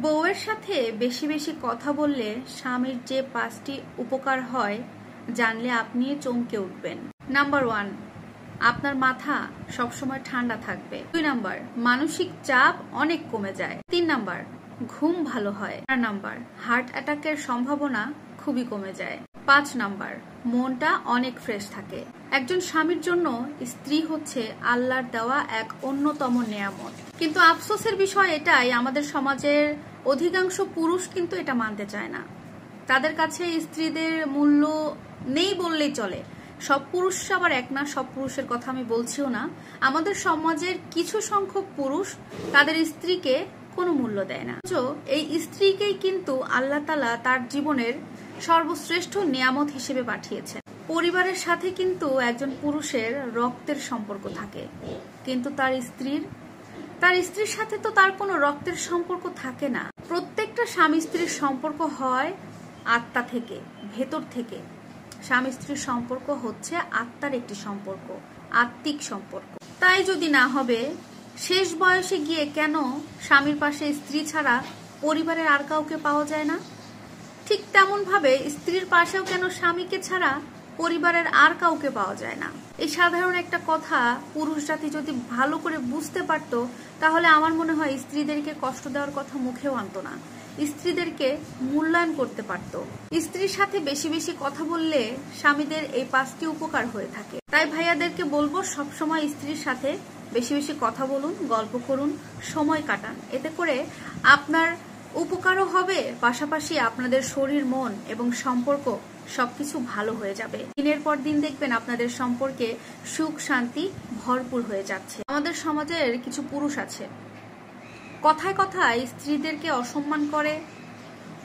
বউয়ের সাথে বেশি বেশি কথা বললে স্বামীর যে 5টি উপকার হয় জানলে আপনি চমকে উঠবেন। নাম্বার 1, আপনার মাথা সবসময় ঠান্ডা থাকবে। 2 নাম্বার, মানসিক চাপ অনেক কমে যায়। 3 নাম্বার, ঘুম ভালো হয়। 4 নাম্বার, হার্ট অ্যাটাকের সম্ভাবনা খুবই কমে যায়। 5 নাম্বার, মনটা অনেক ফ্রেশ থাকে। একজন স্বামীর জন্য স্ত্রী হচ্ছে আল্লাহর দেওয়া এক অন্যতম নেয়ামত। কিন্তু আফসোসের বিষয় এটাই, আমাদের সমাজের অধিকাংশ পুরুষ কিন্তু এটা মানতে চায় না। তাদের কাছে স্ত্রীদের মূল্য নেই বললেই চলে। সব পুরুষ আবার এক না, সব পুরুষের কথা আমি বলছিও না। আমাদের সমাজের কিছু সংখ্যক পুরুষ তাদের স্ত্রীকে কোনো মূল্য দেয় না। এই স্ত্রীকেই কিন্তু আল্লাহ তাআলা তার জীবনের সর্বশ্রেষ্ঠ নিয়ামত হিসেবে পাঠিয়েছেন। পরিবারের সাথে কিন্তু একজন পুরুষের রক্তের সম্পর্ক থাকে, কিন্তু তার স্ত্রীর সাথে তো তার কোনো রক্তের সম্পর্ক থাকে না। প্রত্যেকটা স্বামী স্ত্রীর সম্পর্ক হয় আত্মা থেকে, ভেতর থেকে। স্বামী স্ত্রীর সম্পর্ক হচ্ছে আত্মার একটি সম্পর্ক, আত্মিক সম্পর্ক। তাই যদি না হবে, শেষ বয়সে গিয়ে কেন স্বামীর পাশে স্ত্রী ছাড়া পরিবারের আর কাউকে পাওয়া যায় না? ঠিক তেমন ভাবে স্ত্রীর পাশেও কেন স্বামীকে ছাড়া পরিবারের আর কাউকে পাওয়া যায় না? এই সাধারণ একটা কথা পুরুষ জাতি যদি ভালো করে বুঝতে পারত, তাহলে আমার মনে হয় স্ত্রীদেরকে কষ্ট দেওয়ার কথা মুখেও আনতো না, স্ত্রীদেরকে মূল্যায়ন করতে পারত। স্ত্রীর সাথে বেশি বেশি কথা বললে স্বামীদের এই 5টি উপকার হয়ে থাকে। তাই ভাইয়াদেরকে বলবো, সবসময় স্ত্রীর সাথে বেশি বেশি কথা বলুন, গল্প করুন, সময় কাটান। এতে করে আপনার উপকারও হবে, পাশাপাশি আপনাদের শরীর, মন এবং সম্পর্ক সবকিছু ভালো হয়ে যাবে। দিনের পর দিন দেখবেন আপনাদের সম্পর্কে সুখ শান্তি ভরপুর হয়ে যাচ্ছে। আমাদের সমাজের কিছু পুরুষ আছে, কথায় কথায় স্ত্রীদেরকে অসম্মান করে,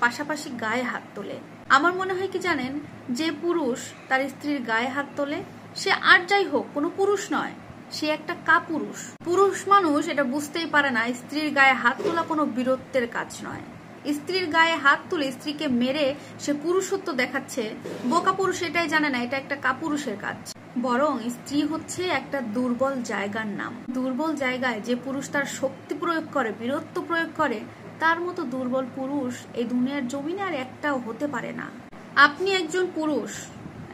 পাশাপাশি গায়ে হাত তোলে। আমার মনে হয় কি জানেন, যে পুরুষ তার স্ত্রীর গায়ে হাত তোলে সে আর যাই হোক কোনো পুরুষ নয়, সে একটা কাপুরুষ। পুরুষ মানুষ এটা বুঝতেই পারে না স্ত্রীর গায়ে হাত তোলা কোনো বীরত্বের কাজ নয়। স্ত্রীর গায়ে হাত তুলে স্ত্রীকে মেরে সে পুরুষত্ব দেখাচ্ছে। বোকা পুরুষ এটাই জানে না এটা একটা কাপুরুষের কাজ। বরং স্ত্রী হচ্ছে একটা দুর্বল জায়গার নাম। দুর্বল জায়গায় যে পুরুষ তার শক্তি প্রয়োগ করে, বীরত্ব প্রয়োগ করে, তার মতো দুর্বল পুরুষ এই দুনিয়ার জমিনে আর একটাও হতে পারে না। আপনি একজন পুরুষ,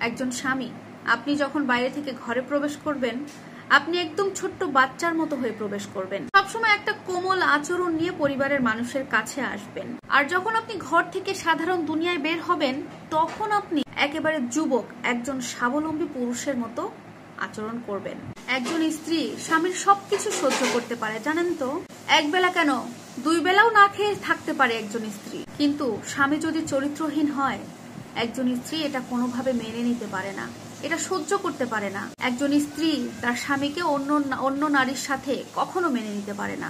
একজন স্বামী, আপনি যখন বাইরে থেকে ঘরে প্রবেশ করবেন, আপনি একদম ছোট্ট বাচ্চার মতো হয়ে প্রবেশ করবেন। সবসময় একটা কোমল আচরণ নিয়ে পরিবারের মানুষের কাছে আসবেন। আর যখন আপনি ঘর থেকে সাধারণ দুনিয়ায় বের হবেন, তখন আপনি একেবারে যুবক, একজন স্বাবলম্বী পুরুষের মতো আচরণ করবেন। একজন স্ত্রী স্বামীর সবকিছু সহ্য করতে পারে, জানেন তো? এক বেলা কেন, 2 বেলাও না খেয়ে থাকতে পারে একজন স্ত্রী। কিন্তু স্বামী যদি চরিত্রহীন হয়, একজন স্ত্রী এটা কোনোভাবে মেনে নিতে পারে না, এটা সহ্য করতে পারে না। একজন স্ত্রী তার স্বামীকে অন্য নারীর সাথে কখনো মেনে নিতে পারে না।